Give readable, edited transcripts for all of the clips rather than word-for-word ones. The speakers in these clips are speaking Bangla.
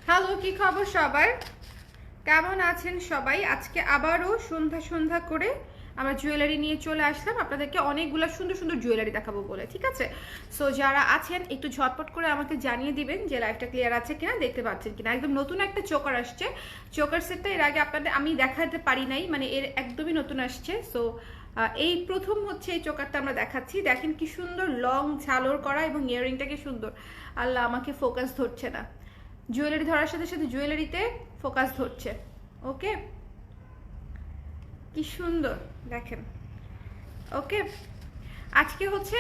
হ্যালো, কি খবর সবার? কেমন আছেন সবাই? আজকে আবারও সন্ধ্যা সন্ধ্যা করে আমরা জুয়েলারি নিয়ে চলে আসলাম আপনাদেরকে অনেকগুলো সুন্দর সুন্দর জুয়েলারি দেখাবো বলে, ঠিক আছে? সো যারা আছেন একটু ঝটপট করে আমাকে জানিয়ে দিবেন যে লাইভটা ক্লিয়ার আছে কিনা, দেখতে পাচ্ছেন কিনা। একদম নতুন একটা চোকার আসছে, চোকার সেটটা এর আগে আপনাদের আমি দেখাতে পারি নাই, মানে এর একদমই নতুন আসছে। সো এই প্রথম হচ্ছে এই চোকারটা আমরা দেখাচ্ছি। দেখেন কি সুন্দর লং ঝালর করা এবং ইয়াররিংটা কি সুন্দর। আল্লাহ, আমাকে ফোকাস ধরছে না। জুয়েলারি ধরার সাথে সাথে জুয়েলারিতে ফোকাস ধরছে। ওকে, কি সুন্দর দেখেন। ওকে, আজকে হচ্ছে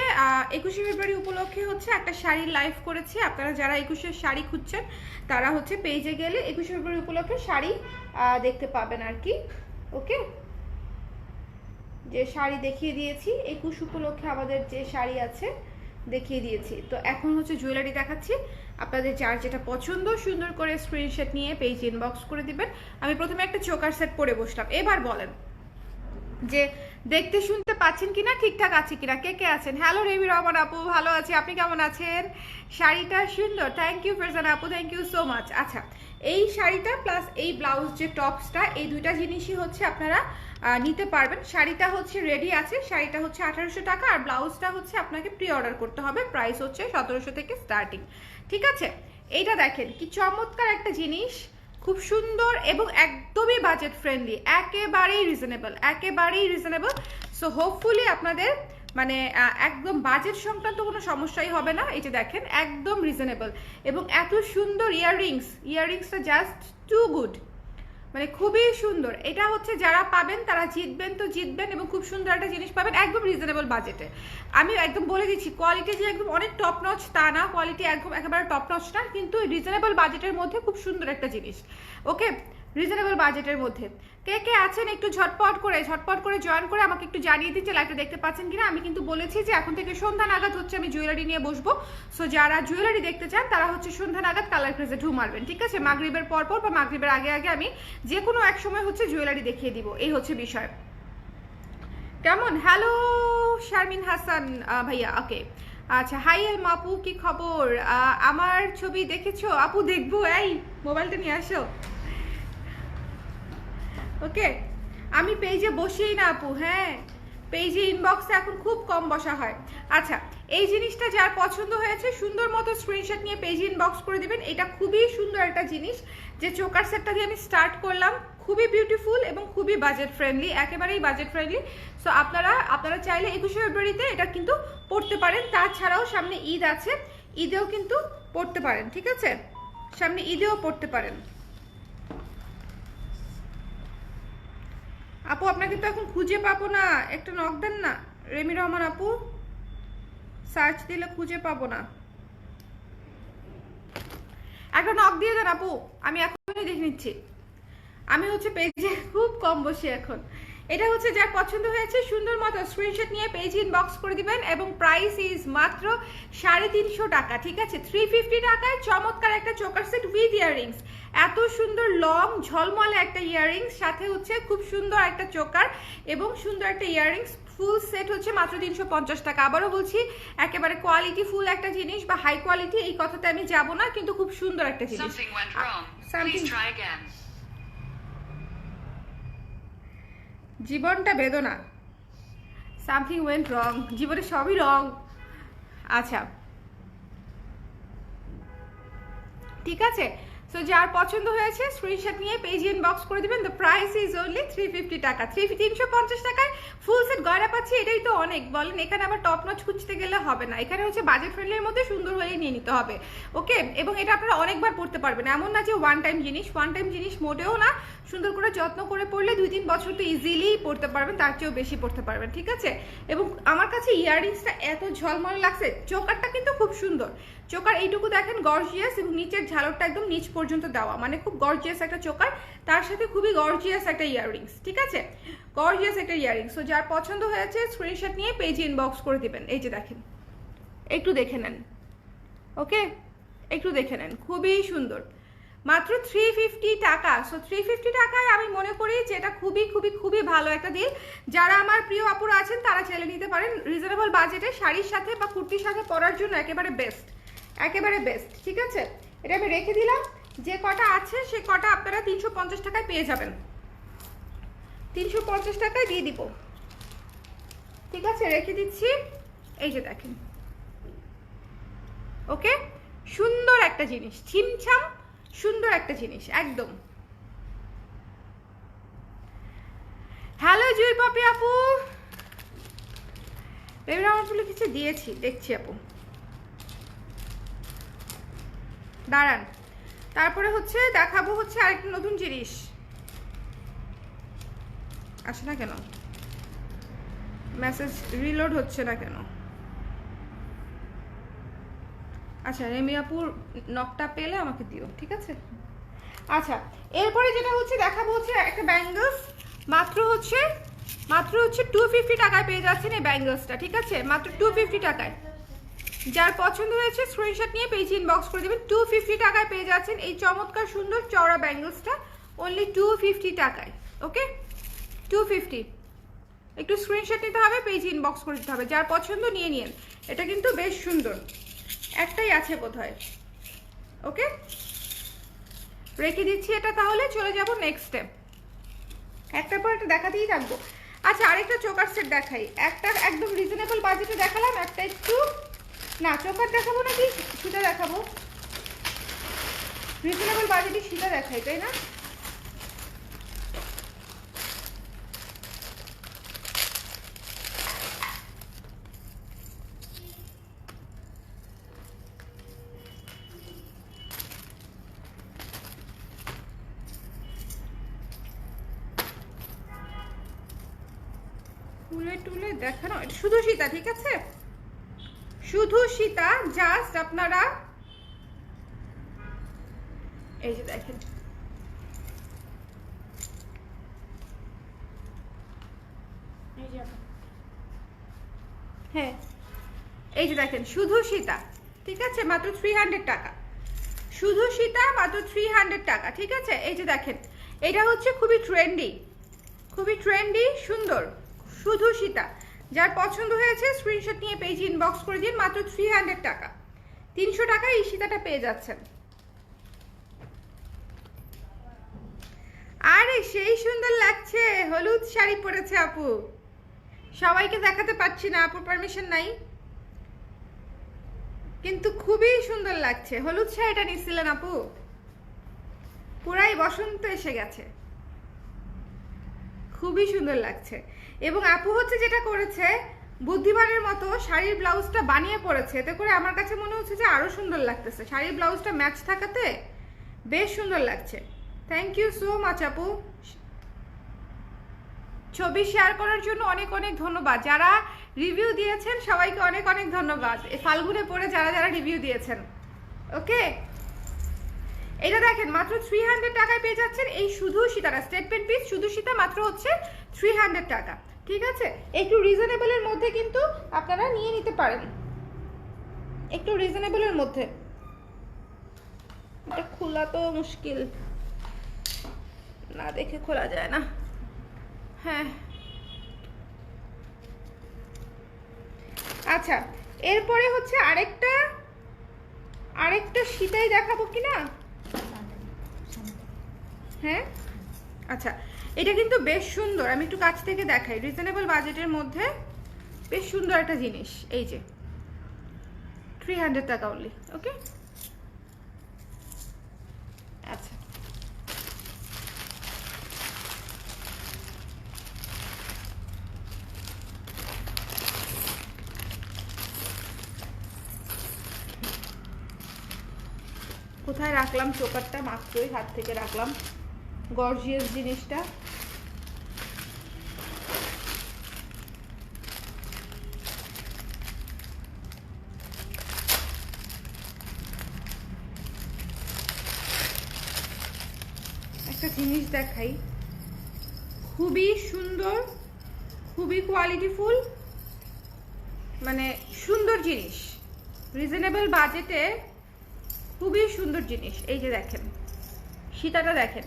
21শে ফেব্রুয়ারি উপলক্ষে হচ্ছে একটা শাড়ির লাইভ করেছি। আপনারা যারা 21শে শাড়ি খুঁজছেন তারা হচ্ছে পেজে গেলে 21শে ফেব্রুয়ারি উপলক্ষে শাড়ি দেখতে পাবেন আর কি। ওকে, যে শাড়ি দেখিয়ে দিয়েছি 21 উপলক্ষে আমাদের যে শাড়ি আছে দেখিয়ে দিয়েছি। তো এখন হচ্ছে জুয়েলারি দেখাচ্ছি। আপনাদের যার যেটা পছন্দ সুন্দর করে স্ক্রিনশট নিয়ে পেজ ইনবক্স করে দিবেন। আমি প্রথমে একটা চোকার সেট পরে বসলাম। এবার বলেন যে দেখতে শুনতে পাচ্ছেন কিনা, ঠিকঠাক আছে কিনা, কে কে আছেন? হ্যালো রেমি রহমান আপু, ভালো আছি, আপনি কেমন আছেন? শাড়িটা সুন্দর, থ্যাংক ইউ ফেরজানা আপু, থ্যাংক ইউ সো মাচ। আচ্ছা, এই শাড়িটা প্লাস এই ব্লাউজ যে টপসটা, এই দুইটা জিনিসই হচ্ছে আপনারা নিতে পারবেন। শাড়িটা হচ্ছে রেডি আছে, শাড়িটা হচ্ছে 1800 টাকা, আর ব্লাউজটা হচ্ছে আপনাকে প্রি অর্ডার করতে হবে, প্রাইস হচ্ছে 1700 থেকে স্টার্টিং, ঠিক আছে? এইটা দেখেন কি চমৎকার একটা জিনিস, খুব সুন্দর এবং একদমই বাজেট ফ্রেন্ডলি, একেবারেই রিজনেবল, একেবারেই রিজনেবল। সো হোপফুলি আপনাদের মানে একদম বাজেট সংক্রান্ত কোনো সমস্যাই হবে না। এই যে দেখেন একদম রিজনেবল এবং এত সুন্দর ইয়াররিংসটা জাস্ট টু গুড, মানে খুবই সুন্দর। এটা হচ্ছে যারা পাবেন তারা জিতবেন তো জিতবেন, এবং খুব সুন্দর একটা জিনিস পাবেন একদম রিজনেবল বাজেটে। আমি একদম বলে দিচ্ছি, কোয়ালিটি যে একদম অনেক টপ নচ তা না, কোয়ালিটি একদম একেবারে টপ নচ না, কিন্তু রিজনেবল বাজেটের মধ্যে খুব সুন্দর একটা জিনিস। ওকে, রিজনেবল বাজেটের মধ্যে কে কে আছেন একটু ঝটপট করে জয়েন করে আমাকে একটু জানিয়ে দিন যে লাইভটা দেখতে পাচ্ছেন কিনা। আমি কিন্তু বলেছি যে এখন থেকে সন্ধ্যা নাগাদ হচ্ছে আমি জুয়েলারি নিয়ে বসবো। সো যারা জুয়েলারি দেখতে চান তারা হচ্ছে সন্ধ্যা নাগাদ কালার ক্রেজে ঢু মারবেন, ঠিক আছে? মাগরিবের পরপর বা মাগরিবের আগে আগে আমি যে কোনো এক সময় হচ্ছে জুয়েলারি দেখিয়ে দিব, এই হচ্ছে বিষয়। কেমন? হ্যালো শারমিন হাসান ভাইয়া, ওকে। আচ্ছা, হাই এল মাপু, কি খবর? আমার ছবি দেখেছো আপু? দেখবো, এই মোবাইলটা নিয়ে আসো। ওকে, আমি পেজে বসেই না আপু, হ্যাঁ পেজে ইনবক্সে এখন খুব কম বসা হয়। আচ্ছা, এই জিনিসটা যার পছন্দ হয়েছে সুন্দর মতো স্ক্রিনশট নিয়ে পেজে ইনবক্স করে দিবেন। এটা খুবই সুন্দর একটা জিনিস, যে চোকার সেটটা দিয়ে আমি স্টার্ট করলাম, খুবই বিউটিফুল এবং খুবই বাজেট ফ্রেন্ডলি, একেবারেই বাজেট ফ্রেন্ডলি। সো আপনারা চাইলে 21শে ফেব্রুয়ারিতে এটা কিন্তু পড়তে পারেন। তাছাড়াও সামনে ঈদ আছে, ঈদেও কিন্তু পড়তে পারেন, ঠিক আছে? সামনে ঈদেও পড়তে পারেন। আপু আপনাকে তো এখন খুঁজে পাবো না, একটা নক দেন না। রেমি রহমান আপু, সার্চ দিলে খুঁজে পাবো না, একটা নক দিয়ে দেন আপু, আমি এখনই দেখে নিচ্ছি। আমি হচ্ছে পেজে খুব কম বসি এখন। এটা হচ্ছে যার পছন্দ হয়েছে সুন্দর মতো স্ক্রিনশট নিয়ে পেজ ইনবক্স করে দিবেন, এবং প্রাইস ইজ মাত্র 350 টাকা, ঠিক আছে? 350 টাকায় চমৎকার একটা চোকার সেট উইথ ইয়াররিংস, এত সুন্দর লং ঝলমলে একটা ইয়াররিংস, সাথে হচ্ছে খুব সুন্দর একটা চোকার এবং সুন্দর একটা ইয়াররিংস, ফুল সেট হচ্ছে মাত্র 350 টাকা। আবারও বলছি, একেবারে কোয়ালিটি ফুল একটা জিনিস বা হাই কোয়ালিটি এই কথাতে আমি যাব না, কিন্তু খুব সুন্দর একটা জিনিস। জীবনটা বেদনা, সামথিং ওয়েন্ট রং, জীবনে সবই রং। আচ্ছা, ঠিক আছে? সো যার পছন্দ হয়েছে স্ক্রিনশট নিয়ে পেজ ইনবক্স করে দিবেন। দ্য প্রাইস ইজ অনলি 350 টাকা, 350 টাকায় ফুল সেট গয়না পাচ্ছি, এটাই তো অনেক বলেন। এখানে আবার টপ নচ খুঁজতে গেলে হবে না, এখানে হচ্ছে বাজেট ফ্রেন্ডলির মধ্যে সুন্দর হয়ে নিয়ে নিতে হবে। ওকে, এবং এটা আপনারা অনেকবার পড়তে পারবেন, এমন না যে ওয়ান টাইম জিনিস মোটেও না। সুন্দর করে যত্ন করে পড়লে 2-3 বছর তো ইজিলি পড়তে পারবেন, তার চেয়েও বেশি পড়তে পারবেন, ঠিক আছে? এবং আমার কাছে ইয়াররিংসটা এত ঝলমল লাগছে, চোকারটা কিন্তু খুব সুন্দর। চোকার এইটুকু দেখেন গর্জিয়াস, এবং নিচের ঝালরটা একদম নিচ পর্যন্ত দেওয়া, মানে খুব গর্জিয়াস একটা চোকার, তার সাথে খুবই গর্জিয়াস একটা ইয়াররিংস, ঠিক আছে? গর্জিয়াস একটা ইয়াররিংস। সো যার পছন্দ হয়েছে স্ক্রিনশট নিয়ে পেজে ইনবক্স করে দিবেন। এই যে দেখেন, একটু দেখে নেন, ওকে, একটু দেখে নেন, খুবই সুন্দর, মাত্র 350 টাকা। সো 350 টাকায় আমি মনে করি যে এটা খুবই খুবই খুবই ভালো একটা ডিল। যারা আমার প্রিয় আপুরা আছেন তারা চাইলে নিতে পারেন, রিজনেবল বাজেটে শাড়ির সাথে বা কুর্তির সাথে পরার জন্য একেবারে বেস্ট, একেবারে বেস্ট, ঠিক আছে? এটা আমি রেখে দিলাম। যে কটা আছে সে কটা আপনারা 350 টাকায় পেয়ে যাবেন, 350 টাকায় দিয়ে দিব। ঠিক আছে, রেখে দিচ্ছি। এই যে দেখেন, ওকে, সুন্দর একটা জিনিস, ছিমছাম সুন্দর একটা জিনিস একদম। হ্যালো জুই পাপি আপু, এবার আমার বলে কিছু দিয়েছি, দেখছি আপু, দাঁড়ান। তারপরে হচ্ছে দেখাবো হচ্ছে আরেকটা নতুন জিনিস। আসে না কেন, মেসেজ রিলোড হচ্ছে না কেন? আচ্ছা, রেমি আপুর নকটা পেলে আমাকে দিও, ঠিক আছে? আচ্ছা, এরপরে যেটা হচ্ছে দেখাবো হচ্ছে একটা ব্যাঙ্গলস, মাত্র হচ্ছে 250 টাকায় পেয়ে যাচ্ছেন এই ব্যাঙ্গলসটা। ঠিক আছে, মাত্র 250 টাকায়। যার পছন্দ হয়েছে স্ক্রিনশট নিয়ে পেজ ইনবক্স করে দেবেন। 250 টাকায় পেয়ে যাচ্ছেন এই চমৎকার সুন্দর চওড়া ব্যাঙ্গলসটা, অনলি 250 টাকায়। ওকে, 250। একটু স্ক্রিনশট নিতে হবে, পেজ ইনবক্স করে দিতে হবে, যার পছন্দ নিয়ে নিন। এটা কিন্তু বেশ সুন্দর, একটাই আছে বোধহয়। ওকে, রেখে দিচ্ছি এটা। তাহলে চলে যাব নেক্সট স্টেপ, একটার পর একটা দেখাতেই থাকবো। আচ্ছা, আরেকটা চোকার সেট দেখাই। একটা একদম রিজনেবল বাজেটে দেখালাম, একটা একটু না, চোকার দেখাবো নাকি সীতা দেখাবো? রিজনেবল বাজেটে সীতা দেখাই, তাই না? তুলে টুলে দেখানো, শুধু সীতা, ঠিক আছে, শুধু সীতা। জাস্ট আপনারা এই যে দেখেন, হ্যাঁ এই যে দেখেন, শুধু সীতা। ঠিক আছে, মাত্র 300 টাকা, শুধু সীতা, মাত্র 300 টাকা। ঠিক আছে, এই যে দেখেন, এটা হচ্ছে খুবই ট্রেন্ডি, খুবই ট্রেন্ডি সুন্দর, শুধু সীতা। যার পছন্দ হয়েছে স্ক্রিনশট নিয়ে পেজ ইনবক্স করে দিন, মাত্র 300 টাকা। 300 টাকায় এই সীতাটা পেয়ে যাচ্ছেন। আরে সেই সুন্দর লাগছে, হলুদ শাড়ি পরেছে আপু, সবাইকে দেখাতে পারছি না, আপুর পারমিশন নাই, কিন্তু খুবই সুন্দর লাগছে। হলুদ শাড়িটা নিছিলেন আপু, পুরাই বসন্ত এসে গেছে, খুবই সুন্দর লাগছে। এবং আপু হচ্ছে যেটা করেছে, বুদ্ধিমানের মতো শাড়ির ব্লাউজটা বানিয়ে পড়েছে, এতে করে আমার কাছে মনে হচ্ছে যে আরো সুন্দর লাগতেছে। শাড়ির ব্লাউজটা ম্যাচ থাকাতে বেশ সুন্দর লাগছে। থ্যাংক ইউ সো মাচ আপু, ছবি শেয়ার করার জন্য অনেক অনেক ধন্যবাদ। যারা রিভিউ দিয়েছেন সবাইকে অনেক অনেক ধন্যবাদ, এই ফাল্গুনে পরে যারা যারা রিভিউ দিয়েছেন। ওকে, এটা দেখেন, মাত্র 300 টাকায় পেয়ে যাচ্ছেন এই শুধু সীতাটা, স্টেটমেন্ট পিস শুধু সীতা, মাত্র হচ্ছে 300 টাকা। ঠিক আছে, একটু রিজনেবলের মধ্যে কিন্তু আপনারা নিয়ে নিতে পারেন, একটু রিজনেবলের মধ্যে। এটা খোলা তো মুশকিল, না দেখে খোলা যায় না। হ্যাঁ, আচ্ছা, এরপরে হচ্ছে আরেকটা সীতাই দেখাবো কিনা? হ্যাঁ, আচ্ছা, এটা কিন্তু বেশ সুন্দর, আমি একটু কাছ থেকে দেখাই। রিজনেবল বাজেটের মধ্যে বেশ সুন্দর একটা জিনিস, এই যে 300 টাকা অনলি। ওকে, আচ্ছা, কোথায় রাখলাম চোকারটা? মাত্রই হাত থেকে রাখলাম, গর্জিয়াস জিনিসটা। একটা জিনিস দেখাই, খুবই সুন্দর, খুবই কোয়ালিটিফুল, মানে সুন্দর জিনিস, রিজনেবল বাজেটে খুবই সুন্দর জিনিস। এই যে দেখেন, সীতাটা দেখেন,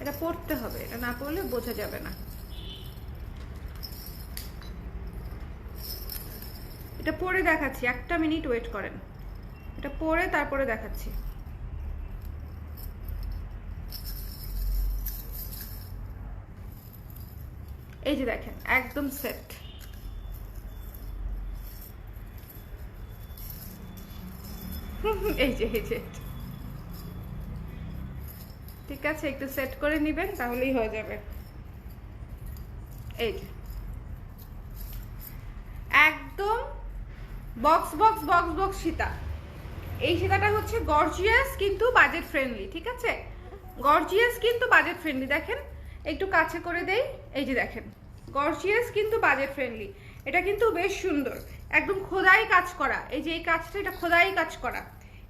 এটা পরতে হবে, এটা না পরলে বোঝা যাবে না। এটা পরে দেখাচ্ছি, একটা মিনিট ওয়েট করেন, এটা পরে তারপরে দেখাচ্ছি। এই যে দেখেন একদম সেট। এই যে ঠিক আছে, একটু সেট করে নেবেন তাহলেই হয়ে যাবে। এই যে একদম box box box box Sita. এই সীতাটা হচ্ছে গর্জিয়াস কিন্তু বাজেট ফ্রেন্ডলি, ঠিক আছে? গর্জিয়াস কিন্তু বাজেট ফ্রেন্ডলি। দেখেন একটু কাছে করে দেই, এই যে দেখেন গর্জিয়াস কিন্তু বাজেট ফ্রেন্ডলি। এটা কিন্তু বেশ সুন্দর, একদম খোদাই কাজ করা। এই যে এই কাজটা, এটা খোদাই কাজ করা।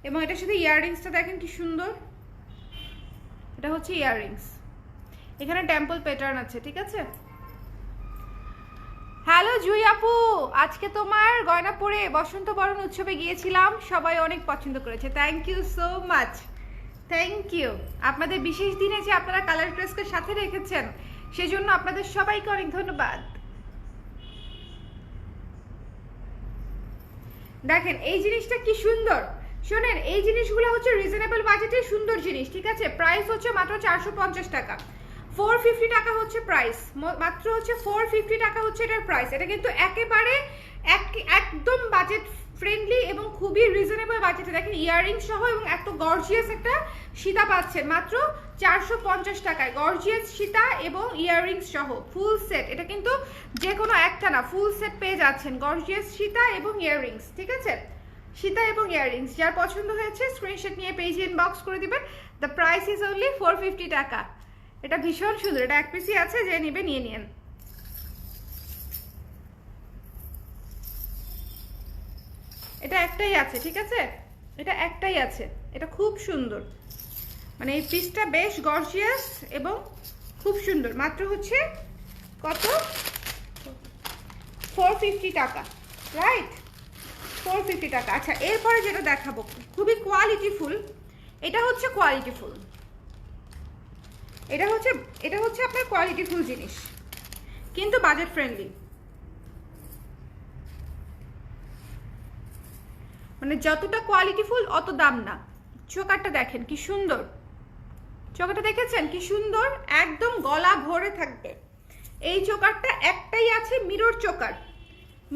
এবং এটার সাথে ইয়াররিংসটা দেখেন কি সুন্দর। এটা হচ্ছে ইয়াররিংস, এখানে টেম্পল প্যাটার্ন আছে, ঠিক আছে? হ্যালো জুই আপু, আজকে তোমার গয়না পরে বসন্ত বরণ উৎসবে গিয়েছিলাম, সবাই অনেক পছন্দ করেছে। Thank you so much, thank you. আপনাদের বিশেষ দিনে যে আপনারা কালার ড্রেসকে সাথে রেখেছেন সেজন্য আপনাদের সবাইকে অনেক ধন্যবাদ। দেখেন এই জিনিসটা কি সুন্দর। শোনেন, এই জিনিসগুলো হচ্ছে রিজনেবল বাজেটের সুন্দর জিনিস, ঠিক আছে? প্রাইস হচ্ছে মাত্র 450 টাকা, 450 টাকা হচ্ছে প্রাইস, মাত্র হচ্ছে 450 টাকা হচ্ছে এটার প্রাইস। এটা কিন্তু একেবারে একদম বাজেট ফ্রেন্ডলি এবং খুবই রিজনেবল বাজেটে। দেখেন ইয়াররিং সহ এবং এত গর্জিয়াস একটা সীতা পাচ্ছেন মাত্র 450 টাকায়। গর্জিয়াস সীতা এবং ইয়াররিংস সহ ফুল সেট। এটা কিন্তু যে কোনো একটা না, ফুল সেট পেয়ে যাচ্ছেন। গর্জিয়াস সীতা এবং ইয়াররিংস, ঠিক আছে? সীতা এবং ইয়াররিংস যার পছন্দ হয়েছে স্ক্রিনশট নিয়ে পেজে ইনবক্স করে দিবেন। দ্য প্রাইস ইজ অনলি 450 টাকা। এটা ভীষণ সুন্দর, এটা এক পিসই আছে, যে নিবে নিয়ে নিন। এটা একটাই আছে, ঠিক আছে? এটা একটাই আছে, এটা খুব সুন্দর, মানে এই পিসটা বেশ গর্জিয়াস এবং খুব সুন্দর। মাত্র হচ্ছে কত? 450 টাকা, রাইট? 450 টাকা। আচ্ছা, এরপরে যেটা দেখাবো খুবই কোয়ালিটিফুল, এটা হচ্ছে কোয়ালিটিফুল, এটা হচ্ছে আপনার কোয়ালিটিফুল জিনিস কিন্তু বাজেট ফ্রেন্ডলি। মানে যতটা কোয়ালিটিফুল অত দাম না। চোকারটা দেখেন কি সুন্দর, চোকারটা দেখেছেন কি সুন্দর, একদম গলা ভরে থাকবে। এই চোকারটা একটাই আছে, মিরর চোকার,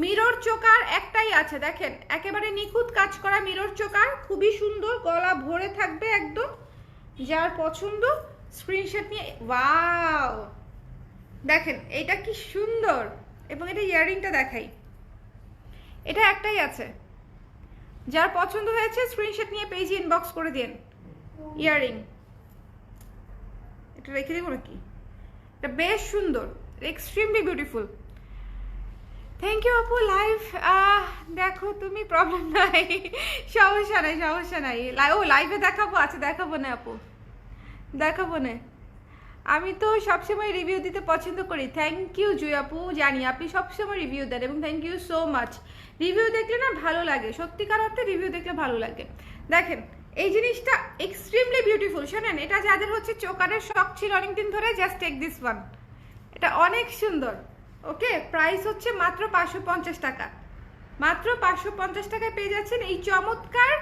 মিরর চোকার একটাই আছে। দেখেন একেবারে নিখুঁত কাজ করা মিরর চোকার, খুবই সুন্দর, গলা ভরে থাকবে একদম। যার পছন্দ স্ক্রিনশট নিয়ে, ওয়াও দেখেন এটা কি সুন্দর। এবং এটা ইয়াররিংটা দেখাই, এটা একটাই আছে। যার পছন্দ হয়েছে স্ক্রিনশট নিয়ে পেজে ইনবক্স করে দিন। ইয়াররিং এটা রেখে দেবো নাকি? এটা বেশ সুন্দর, এক্সট্রিমলি বিউটিফুল। থ্যাংক ইউ আপু। লাইভ দেখো তুমি, প্রবলেম নাই, সমস্যা নাই, সমস্যা নাই। ও লাইভে দেখাবো? আচ্ছা দেখাবো না আপু, দেখাবো না। আমি তো সবসময় রিভিউ দিতে পছন্দ করি। থ্যাংক ইউ জুই আপু, জানি আপনি সবসময় রিভিউ দেন এবং thank you so much. Review দেখলে না ভালো লাগে, সত্যিকার অর্থে রিভিউ দেখলে ভালো লাগে। দেখেন এই জিনিসটা এক্সট্রিমলি বিউটিফুল। শোনেন, এটা যাদের হচ্ছে চোকারের শখ ছিল অনেকদিন ধরে, জাস্ট টেক দিস ওয়ান। এটা অনেক সুন্দর। ওকে, প্রাইস হচ্ছে মাত্র 550 টাকা, মাত্র 550 টাকায় পেয়ে যাচ্ছেন এই চমৎকার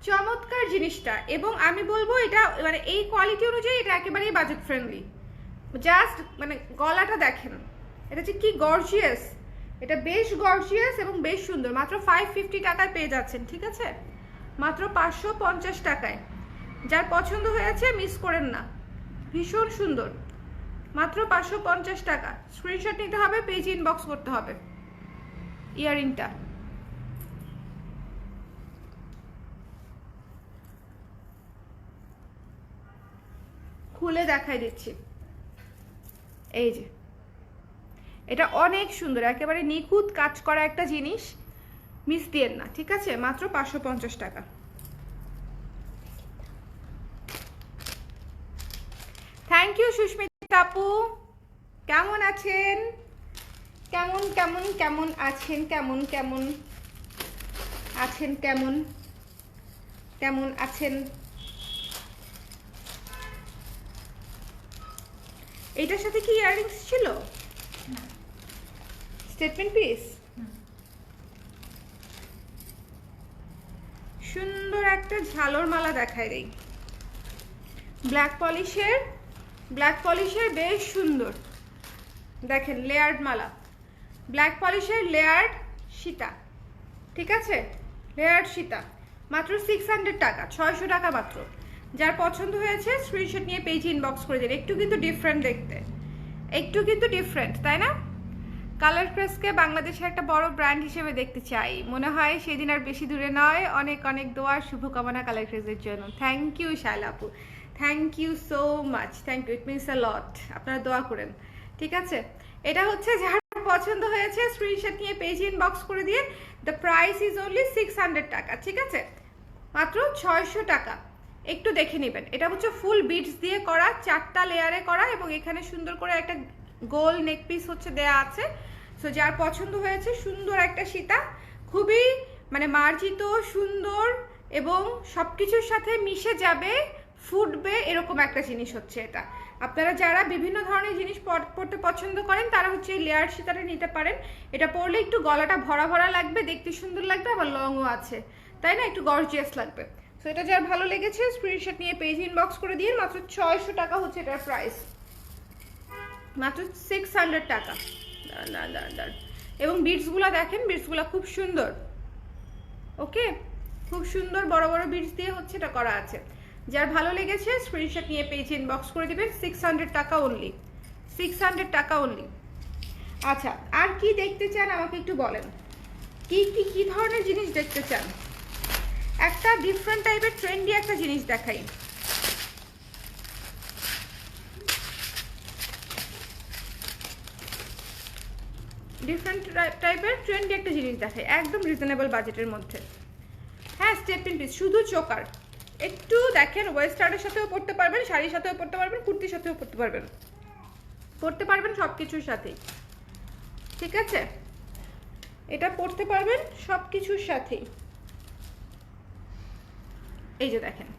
চমৎকার জিনিসটা। এবং আমি বলবো এটা মানে এই কোয়ালিটি অনুযায়ী এটা একেবারেই বাজেট ফ্রেন্ডলি। জাস্ট মানে গলাটা দেখেন, এটা হচ্ছে কি গর্জিয়াস, এটা বেশ গর্জিয়াস এবং বেশ সুন্দর। মাত্র 550 টাকায় পেয়ে যাচ্ছেন, ঠিক আছে? মাত্র 550 টাকায়। যার পছন্দ হয়েছে মিস করেন না, ভীষণ সুন্দর। মাত্র 550 টাকা। স্ক্রিনশট নিতে হবে, পেজে ইনবক্স করতে হবে। ইয়াররিংটা খুলে দেখাই দিচ্ছি, এই যে এটা অনেক সুন্দর, একেবারে নিখুঁত কাজ করা একটা জিনিস, মিস দিয়েন না, ঠিক আছে? মাত্র 550 টাকা। থ্যাংক ইউ সুস্মিতা আপু, কেমন আছেন? কেমন কেমন কেমন আছেন? কেমন কেমন আছেন? কেমন কেমন আছেন? এটার সাথে কি ইয়াররিংস ছিল? স্টেটমেন্ট পিস, সুন্দর একটা ঝালর মালা দেখায় দেই, ব্ল্যাক পলিশের, ব্ল্যাক পলিশের বেশ সুন্দর। দেখেন লেয়ার্ড মালা, ব্ল্যাক পলিশের লেয়ার্ড সীতা, ঠিক আছে, লেয়ার্ড সীতা, মাত্র 600 টাকা, 600 টাকা মাত্র। যার পছন্দ হয়েছে স্ক্রিনশট নিয়ে পেজ ইনবক্স করে দিন। একটু কিন্তু ডিফারেন্ট দেখতে, একটু কিন্তু ডিফারেন্ট, তাই না? কালার ক্রেসকে বাংলাদেশের একটা বড় ব্র্যান্ড হিসেবে দেখতে চাই, মনে হয় সেদিন আর বেশি দূরে নয়। অনেক অনেক দোয়া, শুভকামনা কালার ক্রেসের জন্য। থ্যাংক ইউ শায়লা আপু, thank you so much, thank you, it means a lot. আপনারা দোয়া করেন, ঠিক আছে? এটা হচ্ছে যার পছন্দ হয়েছে স্ক্রিনশট নিয়ে পেজ ইনবক্স করে দিয়ে। দ্য প্রাইস ইজ অনলি 600 টাকা, ঠিক আছে, মাত্র 600 টাকা। একটু দেখে নেবেন, এটা হচ্ছে ফুল বিটস দিয়ে করা, 4টা লেয়ারে করা, এবং এখানে সুন্দর করে একটা গোল নেক পিস হচ্ছে দেয়া আছে। সো যার পছন্দ হয়েছে, সুন্দর একটা সীতা, খুবই মানে মার্জিত, সুন্দর, এবং সবকিছুর সাথে মিশে যাবে, ফুটবে, এরকম একটা জিনিস হচ্ছে এটা। আপনারা যারা বিভিন্ন ধরনের জিনিস পরতে পছন্দ করেন তারা হচ্ছে এই লেয়ার সীতাটা নিতে পারেন। এটা পরলে একটু গলাটা ভরা ভরা লাগবে, দেখতে সুন্দর লাগবে, আবার লংও আছে, তাই না? একটু গর্জিয়াস লাগবে। সো এটা যার ভালো লেগেছে স্ক্রিনশট নিয়ে পেজ ইনবক্স করে দিয়ে। মাত্র 600 টাকা হচ্ছে এটার প্রাইস, মাত্র 600 টাকা। এবং বিটসগুলো দেখেন, বিটসগুলো খুব সুন্দর, ওকে, খুব সুন্দর বড় বড় বিটস দিয়ে হচ্ছে এটা করা আছে। যার ভালো লেগেছে স্ক্রিনশট নিয়ে পেজ ইনবক্স করে দিবেন। 600 টাকা অনলি, 600 টাকা অনলি। আচ্ছা, আর কি দেখতে চান আমাকে একটু বলেন, কি ধরনের জিনিস দেখতে চান? একটা ডিফারেন্ট টাইপের ট্রেন্ডি একটা জিনিস দেখাই। ডিফারেন্ট টাইপের ট্রেন্ডি একটা জিনিস দেখাই, একদম রিজনেবল বাজেটের মধ্যে। হ্যাঁ, স্টেটমেন্ট পিস, শুধু চোকার। একটু দেখেন, ওয়েস্টার্নের সাথেও পরতে পারবেন, শাড়ির সাথেও পরতে পারবেন, কুর্তির সাথেও পরতে পারবেন, সব কিছুর সাথেই, ঠিক আছে? এটা পরতে পারবেন সব কিছুর সাথেই। এই যে দেখেন,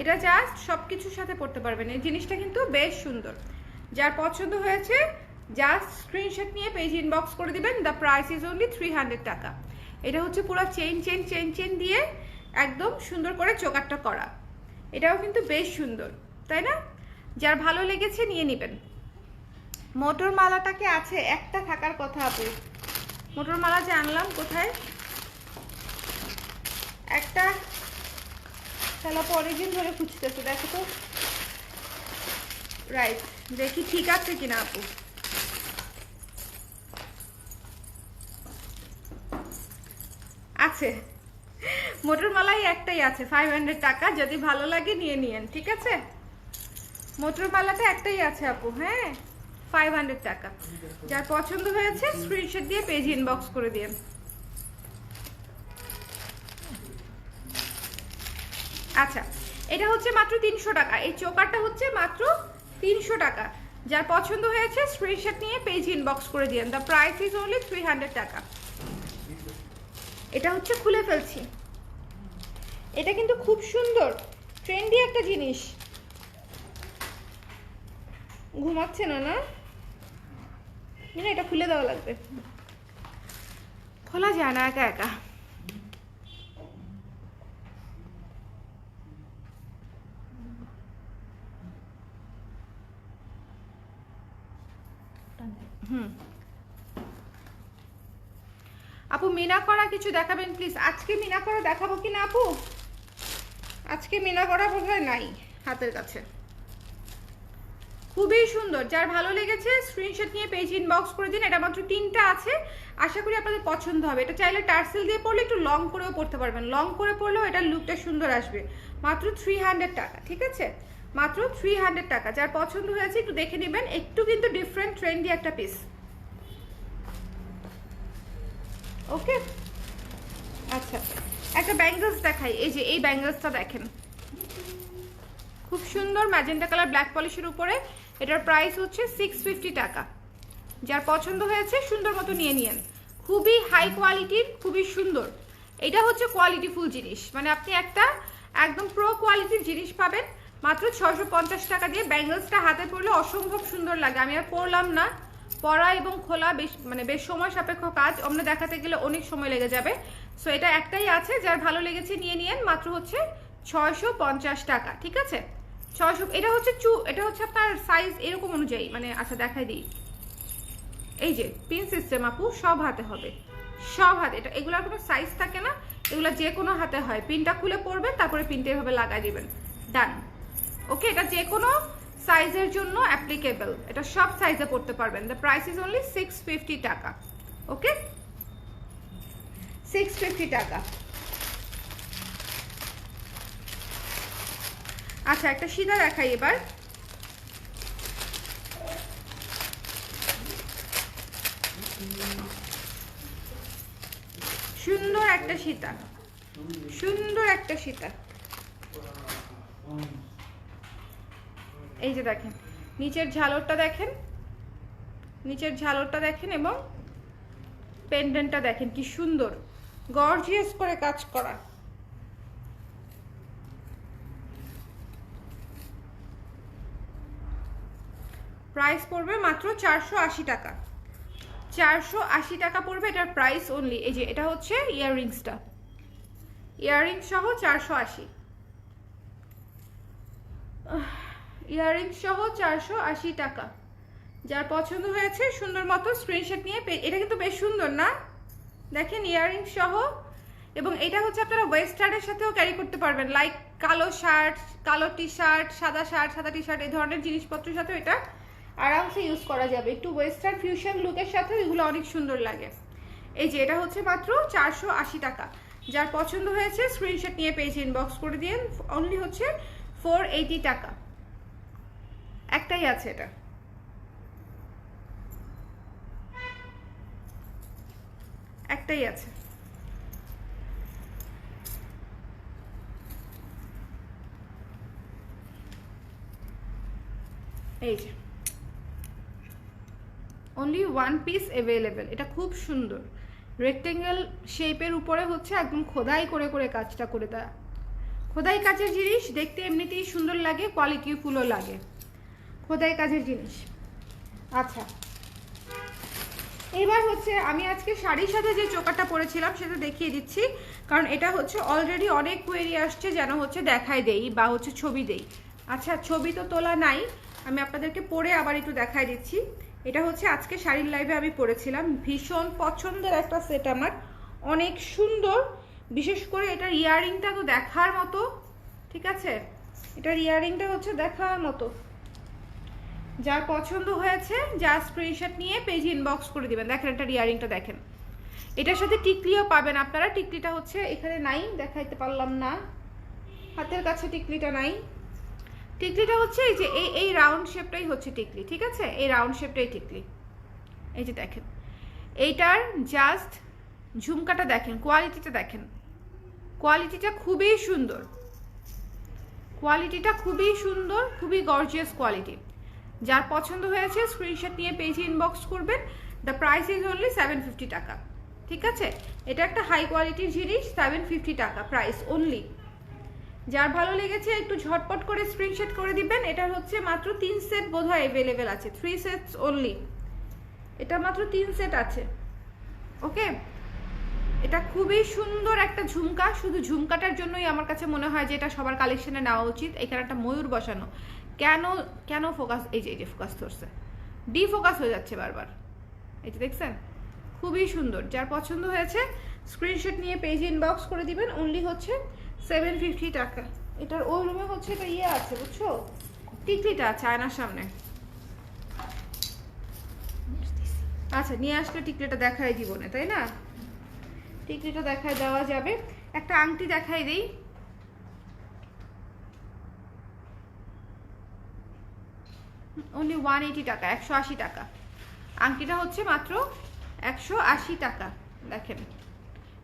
এটা জাস্ট সব কিছুর সাথে পরতে পারবেন। এই জিনিসটা কিন্তু বেশ সুন্দর। যার পছন্দ হয়েছে জাস্ট স্ক্রিনশট নিয়ে পেজ ইনবক্স করে দিবেন। দ্য প্রাইস ইজ অনলি 300 টাকা। এটা হচ্ছে পুরো চেন দিয়ে একদম সুন্দর করে চোকারটা করা। এটাও কিন্তু বেশ সুন্দর, তাই না? যার ভালো লেগেছে নিয়ে নেবেন। মোটর মালাটাকে আছে, একটা থাকার কথা আপু। মোটর মালা যে আনলাম, কোথায় একটা, তাহলে অনেকদিন ধরে খুঁজতেছে, দেখো তো, রাইট, দেখি ঠিক আছে কিনা আপু। আছে, মোটর মালাই একটাই আছে, 500 টাকা। যদি ভালো লাগে নিয়ে নিয়েন, ঠিক আছে? মোটর মালাটা একটাই আছে আপু, হ্যাঁ, 500 টাকা। যার পছন্দ হয়েছে স্ক্রিনশট দিয়ে পেজ ইনবক্স করে দিন। আচ্ছা, এটা হচ্ছে মাত্র 300 টাকা। এই চোকারটা হচ্ছে মাত্র 300 টাকা। যার পছন্দ হয়েছে স্ক্রিনশট নিয়ে পেজ ইনবক্স করে দিন। দ্য প্রাইস ইজ অনলি 300 টাকা। এটা হচ্ছে খুলে ফেলছি, এটা কিন্তু খুব সুন্দর ট্রেন্ডি একটা জিনিস। ঘুমাচ্ছে না, না এটা খুলে দেওয়া লাগবে, খোলা যায় না একা একা। আপু মিনা করা কিছু দেখাবেন প্লিজ। আজকে মিনা করা দেখাবো কি না আপু? আজকে মিনা করা বোধহয় নাই হাতের কাছে। খুবই সুন্দর, যার ভালো লেগেছে স্ক্রিনশট নিয়ে পেজ ইনবক্স করে দিন। এটা মাত্র 3টা আছে, আশা করি আপনাদের পছন্দ হবে। এটা চাইলে টার্সেল দিয়ে পরলে একটু লং করেও পরতে পারবেন, লং করে পরলেও এটার লুকটা সুন্দর আসবে। মাত্র 300 টাকা, ঠিক আছে, মাত্র 300 টাকা। যার পছন্দ হয়েছে একটু দেখে নেবেন। একটু কিন্তু ডিফারেন্ট ট্রেন্ডি একটা পিস, ওকে। আচ্ছা, একটা ব্যাঙ্গলস দেখাই। এই যে এই ব্যাঙ্গলসটা দেখেন, খুব সুন্দর ম্যাজেন্টা কালার ব্ল্যাক পলিশের উপরে। এটার প্রাইস হচ্ছে 650 টাকা। যার পছন্দ হয়েছে সুন্দর মতো নিয়ে নিয়েন। খুবই হাই কোয়ালিটির, খুবই সুন্দর। এটা হচ্ছে কোয়ালিটিফুল জিনিস, মানে আপনি একটা একদম প্রো কোয়ালিটির জিনিস পাবেন মাত্র 650 টাকা দিয়ে। ব্যাঙ্গলসটা হাতে পরলে অসম্ভব সুন্দর লাগে। আমি আর পরলাম না, পরা এবং খোলা বেশ সময় সাপেক্ষ কাজ, আমরা দেখাতে গেলে অনেক সময় লেগে যাবে। সো এটা একটাই আছে, যার ভালো লেগেছে নিয়ে নিয়েন। মাত্র হচ্ছে 650 টাকা, ঠিক আছে, 600। এটা হচ্ছে আপনার সাইজ এরকম অনুযায়ী, মানে আচ্ছা দেখাই দিই। এই যে পিন সিস্টেম আপু, সব হাতে হবে, সব হাতে। এটা এগুলার কোনো সাইজ থাকে না, এগুলা যে কোনো হাতে হয়। পিনটা খুলে পড়বেন, তারপরে পিনটা এভাবে লাগাই দিবেন, ডান। ওকে, এটা যে কোনো সাইজের জন্য অ্যাপ্লিকেবল, এটা সব সাইজে পড়তে পারবেন। দ্য প্রাইস ইজ অনলি 650 টাকা। ওকে, 650 টাকা। আচ্ছা, একটা সীতা দেখাই এবার। সুন্দর একটা সীতা, সুন্দর একটা সীতা। এই যে দেখেন নিচের ঝালরটা দেখেন, নিচের ঝালরটা দেখেন এবং পেন্ডেন্টটা দেখেন কি সুন্দর গর্জিয়াস করে কাজ করা। প্রাইস পড়বে মাত্র 480 টাকা। 480 টাকা পড়বে এটার প্রাইস অনলি। এই যে এটা হচ্ছে ইয়াররিংসটা, ইয়াররিংস সহ 480, ইয়াররিংস সহ 480 টাকা। যার পছন্দ হয়েছে সুন্দর মতো স্ক্রিনশট নিয়ে, এটা কিন্তু বেশ সুন্দর না, দেখেন ইয়াররিংস সহ। এবং এটা হচ্ছে আপনারা ওয়েস্টার্নের সাথেও ক্যারি করতে পারবেন, লাইক কালো শার্ট, কালো টি শার্ট, সাদা টি শার্ট, এই ধরনের জিনিসপত্রের সাথেও এটা আরামসে ইউজ করা যাবে। একটু ওয়েস্টার্ন ফিউশন লুকের সাথে এগুলো অনেক সুন্দর লাগে। এই যে এটা হচ্ছে মাত্র 480 টাকা। যার পছন্দ হয়েছে স্ক্রিনশট নিয়ে পেজ ইনবক্স করে দিন, অনলি হচ্ছে 480 টাকা। একটাই আছে, এটা একটাই আছে। এই যে অনলি ওয়ান পিস অ্যাভেলেবেল। এটা খুব সুন্দর, রেক্টেঙ্গেল শেপের উপরে হচ্ছে একদম খোদাই করে করে কাজটা করে দেয়। খোদাই কাজের জিনিস দেখতে এমনিতেই সুন্দর লাগে, কোয়ালিটিফুলও লাগে, খোদাই কাজের জিনিস। আচ্ছা, এবার হচ্ছে আমি আজকে শাড়ির সাথে যে চোকারটা পরেছিলাম সেটা দেখিয়ে দিচ্ছি, কারণ এটা হচ্ছে অলরেডি অনেক কোয়েরি আসছে যেন হচ্ছে দেখাই দেই বা হচ্ছে ছবি দেই। আচ্ছা, ছবি তো তোলা নাই, আমি আপনাদেরকে পরে আবার একটু দেখাই দিচ্ছি। এটা হচ্ছে আজকে শাড়ির লাইভে আমি পরেছিলাম, ভীষণ পছন্দের একটা সেট আমার, অনেক সুন্দর। বিশেষ করে এটার ইয়াররিংটা তো দেখার মতো, ঠিক আছে, এটার ইয়াররিংটা হচ্ছে দেখার মতো। যার পছন্দ হয়েছে যা স্ক্রিনশট নিয়ে পেজ ইনবক্স করে দিবেন। দেখেন এটার ইয়াররিংটা দেখেন, এটার সাথে টিকলিও পাবেন আপনারা। টিকলিটা হচ্ছে এখানে নাই, দেখাইতে পারলাম না, হাতের কাছে টিকলিটা নাই। টিকলিটা হচ্ছে এই যে এই রাউন্ড শেপটাই হচ্ছে টিকলি, ঠিক আছে, এই রাউন্ড শেপটাই টিকলি। এই যে দেখেন এইটার জাস্ট ঝুমকাটা দেখেন, কোয়ালিটিটা দেখেন, কোয়ালিটিটা খুবই সুন্দর, কোয়ালিটিটা খুবই সুন্দর, খুবই গর্জিয়াস কোয়ালিটি। যার পছন্দ হয়েছে স্ক্রিনশট নিয়ে পেজে ইনবক্স করবেন। দ্য প্রাইস ইজ অনলি 750 টাকা, ঠিক আছে। এটা একটা হাই কোয়ালিটির জিনিস, 750 টাকা প্রাইস অনলি। যার ভালো লেগেছে একটু ঝটপট করে স্ক্রিনশট করে দিবেন। এটা হচ্ছে মাত্র 3 সেট বোধহয় অ্যাভেলেবেল আছে, 3 সেটস অনলি। এটা মাত্র 3 সেট আছে। ওকে, এটা খুবই সুন্দর একটা ঝুমকা, শুধু ঝুমকাটার জন্যই আমার কাছে মনে হয় যে এটা সবার কালেকশনে নেওয়া উচিত। এখানে একটা ময়ূর বসানো, কেন কেন ফোকাস, এই যে ফোকাস ধরছে, ডি ফোকাস হয়ে যাচ্ছে বারবার, এই যে দেখছেন, খুবই সুন্দর। যার পছন্দ হয়েছে স্ক্রিনশট নিয়ে পেজে ইনবক্স করে দিবেন, অনলি হচ্ছে 750 টাকা। এটার ওই রুমে হচ্ছে এটা ইয়ে আছে বুঝছো, টিকলিটা আছে আয়নার সামনে। আচ্ছা, নিয়ে আসলে টিকলিটা দেখাই দিব না, তাই না, টিকলিটা দেখাই দেওয়া যাবে। একটা আংটি দেখাই দেই, অনলি 180 টাকা, 180 টাকা। আংটিটা হচ্ছে মাত্র 180 টাকা। দেখেন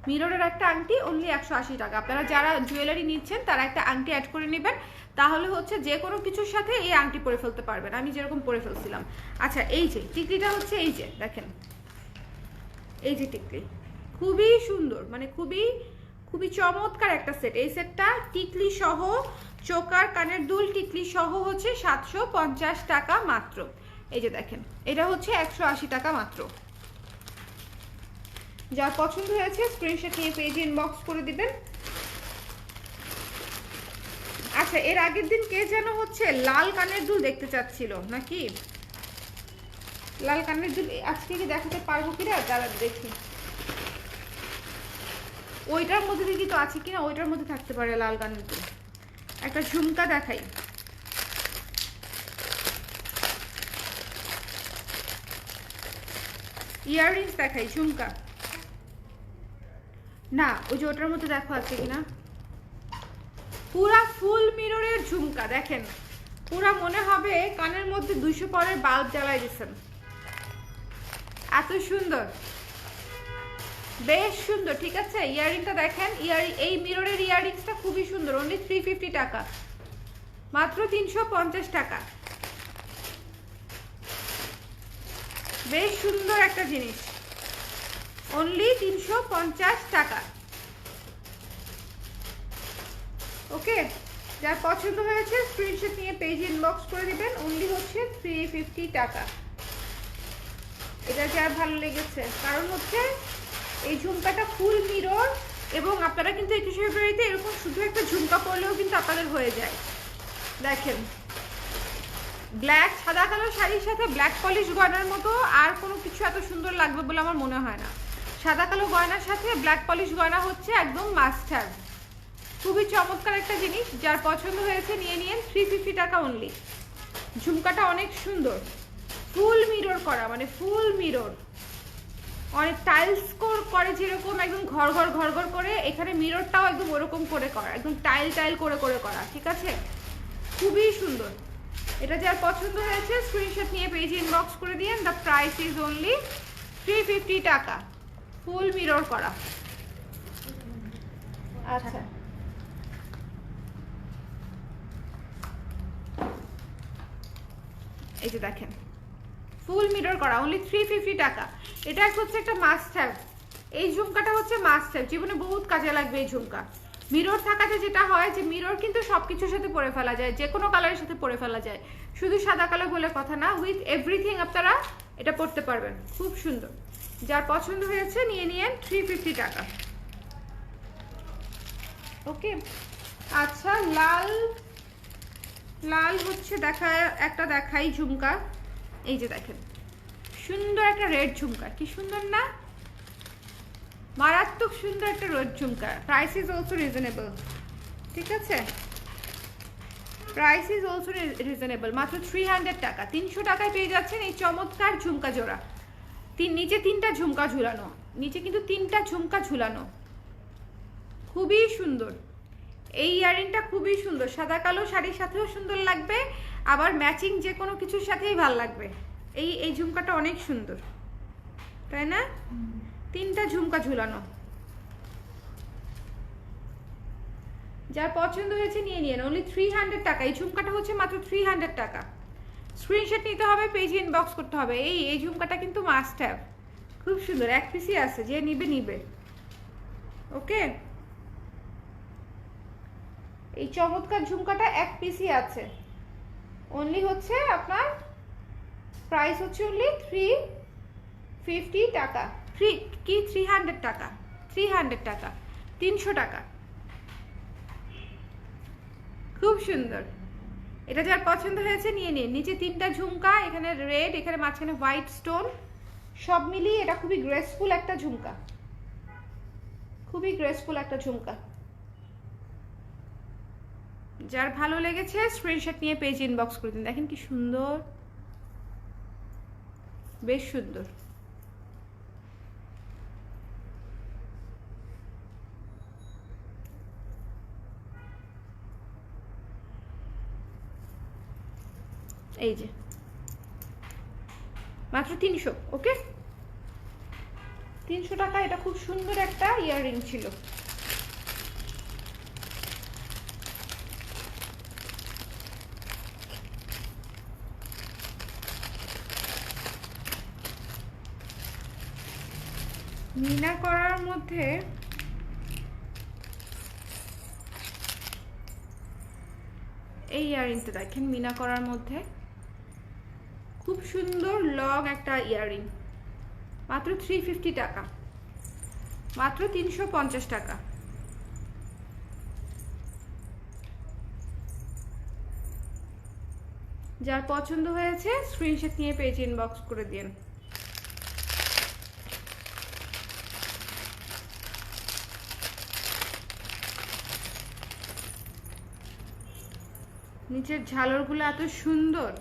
মিররের একটা আংটি অনলি 180 টাকা। আপনারা যারা জুয়েলারি নিচ্ছেন তারা একটা আংটি অ্যাড করে নেবেন, তাহলে হচ্ছে যে কোনো কিছুর সাথে এই আংটি পরে ফেলতে পারবেন, আমি যেরকম পরে ফেলছিলাম। আচ্ছা, এই যে টিকলিটা হচ্ছে, এই যে দেখেন, এই যে টিকলি খুবই সুন্দর, মানে খুবই খুবই চমৎকার একটা সেট। এই সেটটা টিকলি সহ, চোকার, কানের দুল, টিকলি সহ হচ্ছে 750 টাকা মাত্র। এই যে দেখেন এটা হচ্ছে 180 টাকা মাত্র। যার পছন্দ হয়েছে স্ক্রিনশট নিয়ে পেজে ইনবক্স করে দিবেন। আচ্ছা, এর আগের দিন কে যেন হচ্ছে লাল কানের দুল দেখতে চাচ্ছিল নাকি, লাল কানের দুল আজকে কি দেখাতে পারবো কিনা দাঁড়া দেখি, ওইটার মধ্যে দেখি তো আছে কিনা, ওইটার মধ্যে থাকতে পারে লাল কানের দুল। একটা ঝুমকা দেখাই, ইয়াররিংস দেখাই, ঝুমকা না, ওই যে ওটার মধ্যে দেখো আছে কিনা। পুরা ফুল মিররের ঝুমকা দেখেন, পুরা মনে হবে কানের মধ্যে 200 পাওয়ারের বাল্ব জ্বালাই দিয়েছেন, এত সুন্দর, বেশ সুন্দর। ঠিক আছে, ইয়াররিংটা দেখেন, এই মিররের ইয়াররিংসটা খুবই সুন্দর, অনলি 350 টাকা, মাত্র 350 টাকা। বেশ সুন্দর একটা জিনিস, অনলি 350 টাকা। ওকে, যার পছন্দ হয়েছে স্ক্রিনশট নিয়ে পেজে ইনবক্স করে দিবেন, অনলি হচ্ছে 350 টাকা। এটা যার ভালো লেগেছে, কারণ হচ্ছে এই ঝুমকাটা ফুল মিরর, এবং আপনারা কিন্তু 21 ফেব্রুয়ারিতে এরকম শুধু একটা ঝুমকা পরলেও কিন্তু আপনাদের হয়ে যায়। দেখেন, ব্ল্যাক সাদা কালো শাড়ির সাথে ব্ল্যাক পলিশ গয়নার মতো আর কোনো কিছু এত সুন্দর লাগবে বলে আমার মনে হয় না। সাদা কালো গয়নার সাথে ব্ল্যাক পলিশ গয়না হচ্ছে একদম মাস্ট হ্যাভ, খুবই চমৎকার একটা জিনিস। যার পছন্দ হয়েছে নিয়ে নিন, 350 টাকা অনলি। ঝুমকাটা অনেক সুন্দর, ফুল মিরর করা, মানে ফুল মিরর, অনেক টাইলস করে যেরকম একদম ঘর ঘর ঘর ঘর করে, এখানে মিররটাও একদম ওরকম করে করা, একদম টাইল টাইল করে করে করা। ঠিক আছে, খুবই সুন্দর। এটা যার পছন্দ হয়েছে স্ক্রিনশট নিয়ে পেজে ইনবক্স করে দিয়েন। দ্য প্রাইস ইজ অনলি 350 টাকা, ফুল মিরর করা। আচ্ছা, এই যে দেখেন, ফুল মিরর করা, অনলি 350 টাকা। এটা হচ্ছে একটা মাস্ট হ্যাভ, এই ঝুমকাটা হচ্ছে মাস্ট হ্যাভ, জীবনে বহুত কাজে লাগবে এই ঝুমকা। মিরর থাকাতে যেটা হয় যে মিরর কিন্তু সবকিছুর সাথে পরে ফেলা যায়, যে কোনো কালারের সাথে পরে ফেলা যায়, শুধু সাদা কালো বলে কথা না, উইথ এভরিথিং আপনারা এটা পরতে পারবেন, খুব সুন্দর। যার পছন্দ হয়েছে নিয়ে নিন, 350 টাকা। ওকে, আচ্ছা, লাল লাল হচ্ছে একটা দেখাই ঝুমকা, এই যে দেখেন, সুন্দর একটা রেড ঝুমকা, কি সুন্দর না, মারাত্মক সুন্দর একটা red jhumka. Price is also reasonable. ঠিক আছে, প্রাইস ইজ অলসো রিজনেবল, মাত্র 300 টাকা। 300 টাকায় পেয়ে যাচ্ছেন এই চমৎকার ঝুমকা জোড়া। নিচে 3টা ঝুমকা ঝুলানো, নিচে কিন্তু 3টা ঝুমকা ঝুলানো, খুবই সুন্দর। এই ইয়ারিংটা খুবই সুন্দর, সাদা কালো শাড়ির সাথেও সুন্দর লাগবে, আবার ম্যাচিং যে কোনো কিছুর সাথেই ভালো লাগবে। এই ঝুমকাটা অনেক সুন্দর, তাই না? 3টা ঝুমকা ঝুলানো। যার পছন্দ হয়েছে নিয়ে নিন, অনলি 300 টাকা। এই ঝুমকাটা হচ্ছে মাত্র 300 টাকা। স্ক্রিনশট নিতে হবে, পেজে ইনবক্স করতে হবে। এই ঝুমকাটা কিন্তু মাস্ট হ্যাভ, খুব সুন্দর, এক পিসই আছে, যে নিবে। ওকে, এই চমৎকার ঝুমকাটা এক পিসই আছে, অনলি হচ্ছে আপনার প্রাইস হচ্ছে অনলি 350 টাকা। 300 টাকা, 300 টাকা, 300 টাকা, খুব সুন্দর। এটা যার পছন্দ হয়েছে নিয়ে নিন। নিচে 3টা ঝুমকা, এখানে রেড, এখানে মাঝখানে হোয়াইট স্টোন, সব মিলিয়ে এটা খুবই গ্রেসফুল একটা ঝুমকা, খুবই গ্রেসফুল একটা ঝুমকা। যার ভালো লেগেছে স্ক্রিনশট নিয়ে পেজ ইনবক্স করে দিন। দেখেন কি সুন্দর, বেশ সুন্দর। এই যে মাত্র 300। ওকে, 300 টাকা। এটা খুব সুন্দর একটা ইয়াররিং ছিল। মিনা করার মধ্যে এই ইয়াররিংটা দেখেন, মিনা করার মধ্যে খুব সুন্দর লং একটা ইয়াররিং, মাত্র 350 টাকা, মাত্র 350 টাকা। যার পছন্দ হয়েছে স্ক্রিনশট নিয়ে পেজ ইনবক্স করে দিন। নিচের ঝালরগুলো এত সুন্দর,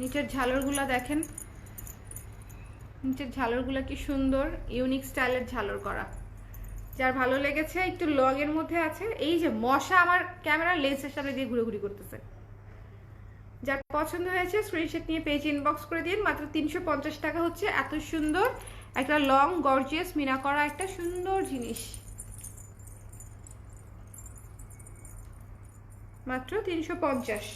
নিচের ঝালরগুলো দেখেন, নিচের ঝালরগুলো কি সুন্দর, ইউনিক স্টাইলের ঝালর করা। যার ভালো লেগেছে, একটু লং এর মধ্যে আছে। এই যে মশা আমার ক্যামেরার লেন্সের সামনে দিয়ে ঘুরে করতেছে। যার পছন্দ হয়েছে স্ক্রিনশট নিয়ে পেজ ইনবক্স করে দিন। মাত্র 350 টাকা হচ্ছে এত সুন্দর একটা লং গর্জিয়াস মিনা করা একটা সুন্দর জিনিস, মাত্র 350।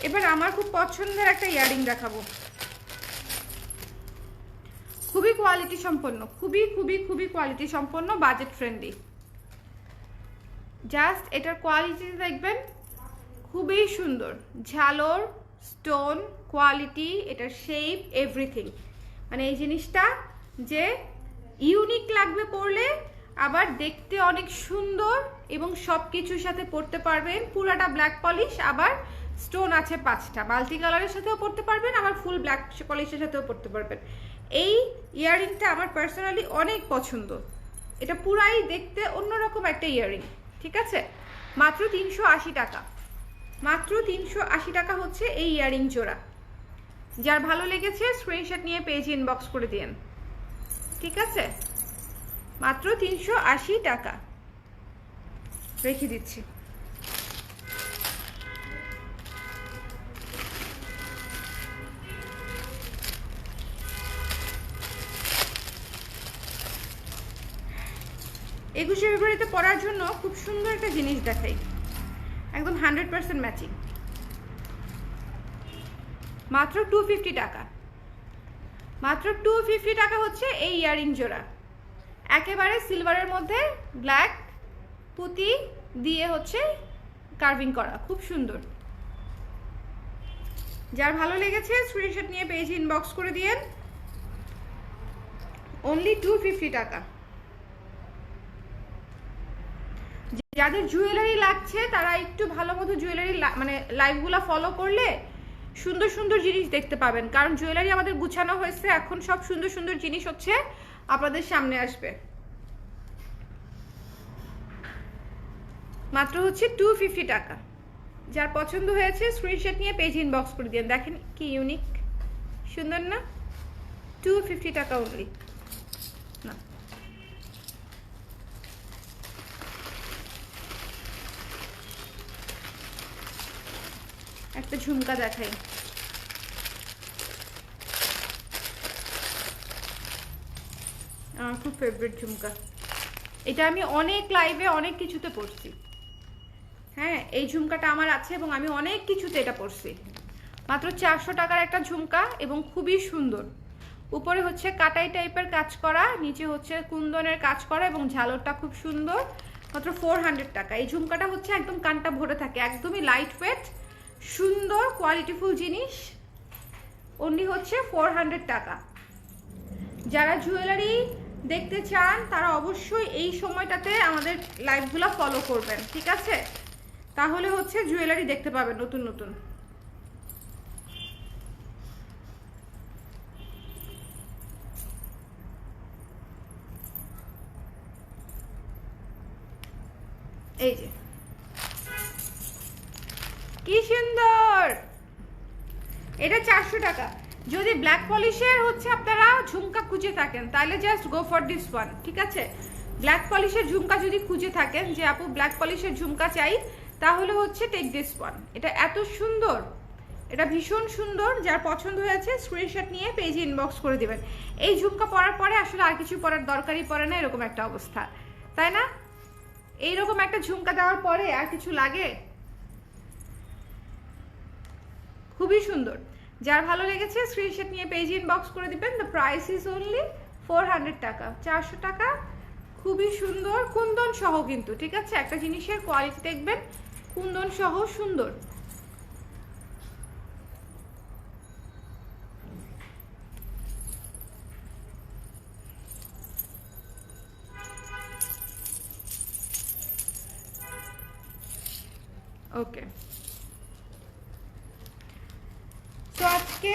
এবার আমার খুব পছন্দের একটা ইয়ারিং দেখাবো, খুবই কোয়ালিটি সম্পন্ন, খুবই খুবই খুবই কোয়ালিটি সম্পন্ন, বাজেট ফ্রেন্ডলি। জাস্ট এটার কোয়ালিটি দেখবেন, খুবই সুন্দর, ঝালর, স্টোন, কোয়ালিটি, এটার শেপ, এভরিথিং। মানে এই জিনিসটা যে ইউনিক লাগবে পরলে, আবার দেখতে অনেক সুন্দর, এবং সব কিছুর সাথে পরতে পারবেন। পুরাটা ব্ল্যাক পলিশ, আবার স্টোন আছে 5টা, মাল্টি কালারের সাথেও পরতে পারবেন, আবার ফুল ব্ল্যাক পলিশের সাথেও পরতে পারবেন। এই ইয়াররিংটা আমার পার্সোনালি অনেক পছন্দ। এটা পুরাই দেখতে অন্যরকম একটা ইয়াররিং, ঠিক আছে? মাত্র 380 টাকা, মাত্র 380 টাকা হচ্ছে এই ইয়াররিং জোড়া। যার ভালো লেগেছে স্ক্রিনশট নিয়ে পেজ ইনবক্স করে দিন, ঠিক আছে? মাত্র 380 টাকা রেখে দিচ্ছি। একুশে ফেব্রুয়ারিতে পরার জন্য খুব সুন্দর একটা জিনিস দেখাই, একদম 100% ম্যাচিং, মাত্র 250 টাকা, মাত্র 250 টাকা হচ্ছে এই ইয়াররিং জোড়া। একেবারে সিলভারের মধ্যে ব্ল্যাক পুঁতি দিয়ে হচ্ছে কার্ভিং করা, খুব সুন্দর। যার ভালো লেগেছে স্ক্রিনশট নিয়ে পেজ ইনবক্স করে দিয়েন। অনলি 250 টাকা। যাদের জুয়েলারি লাগছে তারা একটু ভালো মতো জুয়েলারি মানে লাইভগুলো ফলো করলে সুন্দর সুন্দর জিনিস দেখতে পাবেন, কারণ জুয়েলারি আমাদের গুছানো হয়েছে, এখন সব সুন্দর সুন্দর জিনিস হচ্ছে আপনাদের সামনে আসবে। মাত্র হচ্ছে 250 টাকা। যার পছন্দ হয়েছে স্ক্রিনশট নিয়ে পেজ ইনবক্স করে দিন। দেখেন কি ইউনিক, সুন্দর না? 250 টাকা অনলি। না, একটা ঝুমকা দেখাই, আমার খুব ফেভারিট ঝুমকা। এটা আমি অনেক লাইভে অনেক কিছুতে পড়ছি। হ্যাঁ, এই ঝুমকাটা আমার আছে এবং আমি অনেক কিছুতে এটা পড়ছি। মাত্র 400 টাকার একটা ঝুমকা এবং খুবই সুন্দর। উপরে হচ্ছে কাটাই টাইপের কাজ করা, নিচে হচ্ছে কুন্দনের কাজ করা এবং ঝালরটা খুব সুন্দর। মাত্র 400 টাকা। এই ঝুমকাটা হচ্ছে একদম কানটা ভরে থাকে, একদমই লাইট ওয়েট, সুন্দর কোয়ালিটিফুল জিনিস। অনলি হচ্ছে 400 টাকা। যারা জুয়েলারি দেখতে চান তারা অবশ্যই এই সময়টাতে আমাদের লাইভগুলো ফলো করবেন, ঠিক আছে? তাহলে হচ্ছে জুয়েলারি দেখতে পাবেন নতুন নতুন। এই যে কি সুন্দর, এটা 400 টাকা। যদি ব্ল্যাক পলিশের হচ্ছে আপনারা ঝুমকা খুঁজে থাকেন তাহলে just go for this one, ঠিক আছে? ব্ল্যাক পলিশের ঝুমকা যদি খুঁজে থাকেন যে আপু ব্ল্যাক পলিশের ঝুমকা চাই, তাহলে হচ্ছে টেক দিস ওয়ান। এটা এত সুন্দর, এটা ভীষণ সুন্দর। যার পছন্দ হয়েছে স্ক্রিনশট নিয়ে পেজে ইনবক্স করে দিবেন। এই ঝুমকা পরার পরে আসলে আর কিছু পরার দরকারই পড়ে না, এরকম একটা অবস্থা, তাই না? এইরকম একটা ঝুমকা দেওয়ার পরে আর কিছু লাগে? খুবই সুন্দর। যার ভালো লেগেছে স্ক্রিনশট নিয়ে পেজ ইনবক্স করে দিবেন। দ্য প্রাইস ইজ অনলি 400 টাকা, 400 টাকা। খুবই সুন্দর, কুন্দন সহ কিন্তু, ঠিক আছে? একটা জিনিসের কোয়ালিটি দেখবেন, কুন্দন সহ সুন্দর। ওকে, তো আজকে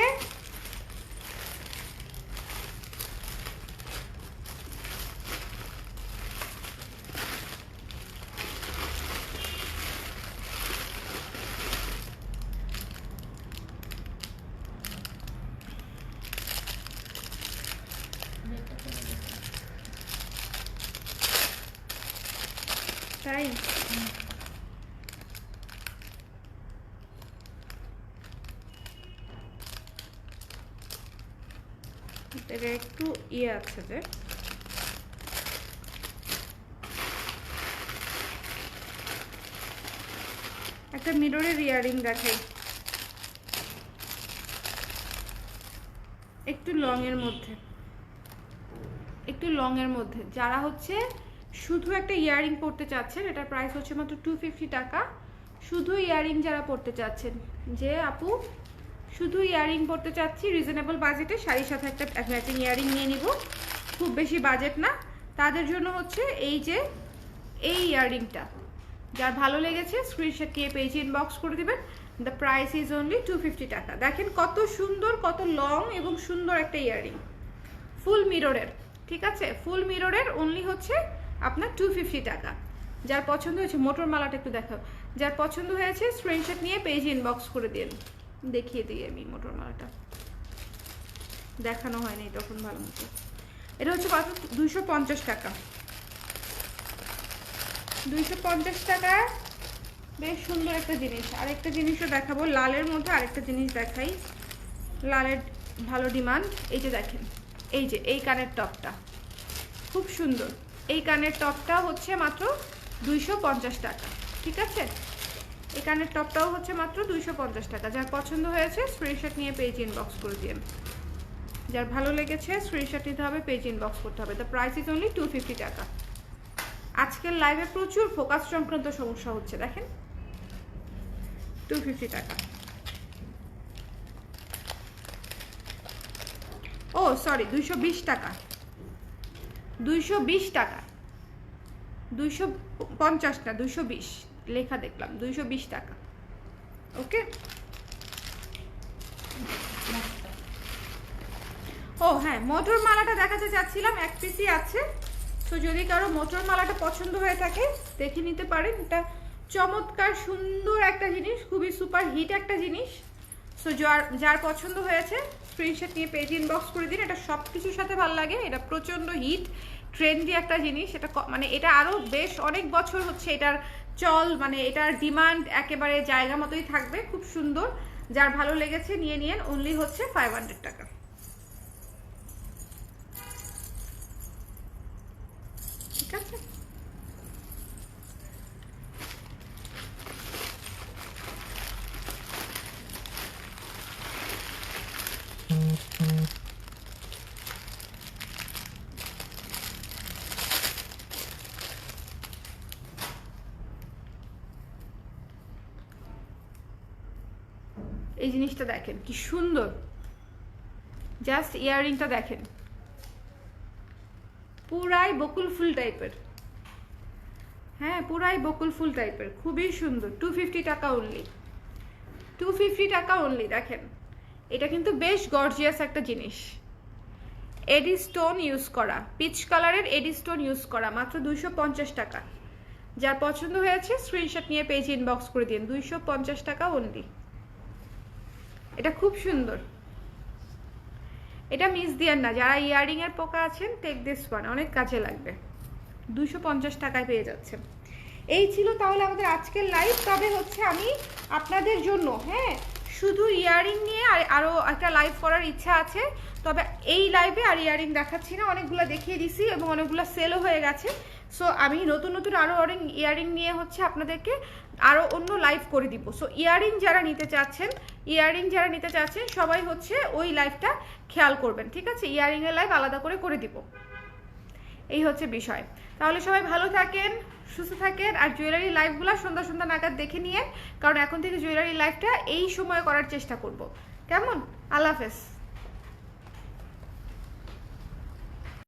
তাই এটা একটু ইয়ে আছে যে একটা মিররের ইয়ারিং দেখাই, একটু লং এর মধ্যে, একটু লং এর মধ্যে যারা হচ্ছে শুধু একটা ইয়ারিং পড়তে চাচ্ছেন, এটার প্রাইস হচ্ছে মাত্র 250 টাকা। শুধু ইয়ারিং যারা পড়তে চাচ্ছেন, যে আপু শুধু ইয়ারিং পড়তে চাচ্ছি রিজনেবল বাজেটে, শাড়ির সাথে একটা ম্যাচিং ইয়ারিং নিয়ে নিব, খুব বেশি বাজেট না, তাদের জন্য হচ্ছে এই যে এই ইয়ারিংটা, যার ভালো লেগেছে স্ক্রিনশট নিয়ে পেজে ইনবক্স করে দিবেন। দ্য প্রাইস ইজ অনলি 250 টাকা। দেখেন কত সুন্দর, কত লং এবং সুন্দর একটা ইয়ারিং, ফুল মিররের, ঠিক আছে, ফুল মিররের, অনলি হচ্ছে আপনার 250 টাকা। যার পছন্দ হয়েছে, মোটর মালাটা একটু দেখাও, যার পছন্দ হয়েছে স্ক্রিনশট নিয়ে পেজে ইনবক্স করে দিন। দেখিয়ে দিই আমি মোটর মালাটা, দেখানো হয়নি তখন ভালো মতো। এটা হচ্ছে মাত্র 250 টাকা। 250 টাকায় বেশ সুন্দর একটা জিনিস। আরেকটা জিনিসও দেখাবো, লালের মধ্যে আরেকটা জিনিস দেখাই, লালের ভালো ডিমান্ড। এই যে দেখেন, এই যে এই কানের টপটা খুব সুন্দর, এই কানের টপটা হচ্ছে মাত্র 250 টাকা, ঠিক আছে, এই কানের টপটাও হচ্ছে মাত্র 250 টাকা। যার পছন্দ হয়েছে স্ক্রিনশট নিয়ে পেজ ইনবক্স করে দিন। যার ভালো লেগেছে স্ক্রিনশট নিতে হবে, পেজ ইনবক্স করতে হবে। দ্য প্রাইস ইজ অনলি 250 টাকা। আজকের লাইভে প্রচুর ফোকাস সংক্রান্ত সমস্যা হচ্ছে, দেখেন 250 টাকা। ও সরি, 220 টাকা, 220 টাকা, 250 না 220 লেখা দেখলাম, 220 টাকা। ওকে, ও হ্যাঁ, মোটর মালাটা দেখাতে চাচ্ছিলাম, এক পিসই আছে, তো যদি কারো মোটর মালাটা পছন্দ হয়ে থাকে দেখে নিতে পারেন। এটা চমৎকার সুন্দর একটা জিনিস, খুবই সুপার হিট একটা জিনিস। সো যার পছন্দ হয়েছে স্ক্রিনশট নিয়ে পেজ ইনবক্স করে দিন। এটা সব কিছুর সাথে ভালো লাগে, এটা প্রচণ্ড হিট ট্রেন্ডি একটা জিনিস। এটা মানে এটা আরও বেশ অনেক বছর হচ্ছে এটার চল, মানে এটার ডিমান্ড একেবারে জায়গা মতোই থাকবে, খুব সুন্দর। যার ভালো লেগেছে নিয়ে নিন, অনলি হচ্ছে 500 টাকা। ঠিক আছে, এই জিনিসটা দেখেন কি সুন্দর, জাস্ট ইয়াররিংটা দেখেন, পুরাই বকুল ফুল টাইপের, হ্যাঁ পুরাই বকুল ফুল টাইপের, খুবই সুন্দর। 250 টাকা অনলি, 250 টাকা অনলি। দেখেন এটা কিন্তু বেশ গর্জিয়াস একটা জিনিস, এডি স্টোন ইউজ করা, পিচ কালারের এডি স্টোন ইউজ করা, মাত্র 250 টাকা। যার পছন্দ হয়েছে স্ক্রিনশট নিয়ে পেজ ইনবক্স করে দিন, 250 টাকা অনলি। এটা খুব সুন্দর, এটা মিস দিয়েন না। যারা ইয়ারিং এর পোকা আছেন, টেক দিস ওয়ান, অনেক কাজে লাগবে। 250 টাকায় পেয়ে যাচ্ছেন। এই ছিল তাহলে আমাদের আজকের লাইভ। তবে হচ্ছে আমি আপনাদের জন্য, হ্যাঁ, শুধু ইয়ারিং নিয়ে আরও একটা লাইভ করার ইচ্ছা আছে। তবে এই লাইভে আর ইয়ারিং দেখাচ্ছি না, অনেকগুলো দেখিয়ে দিছি এবং অনেকগুলো সেলও হয়ে গেছে। সো আমি নতুন নতুন আরও অনেক ইয়ারিং নিয়ে হচ্ছে আপনাদেরকে আরও অন্য লাইভ করে দিব। সো ইয়ারিং যারা নিতে চাচ্ছেন সবাই হচ্ছে ওই লাইভটা খেয়াল করবেন, ঠিক আছে, ইয়ারিংয়ের লাইভ আলাদা করে দিব। এই হচ্ছে বিষয়। তাহলে সবাই ভালো থাকেন, সুস্থ থাকেন, আর জুয়েলারি লাইভগুলো সন্ধ্যা নাগাদ দেখে নিয়ে, কারণ এখন থেকে জুয়েলারি লাইভটা এই সময় করার চেষ্টা করব। কেমন? আল্লাহ হাফেজ।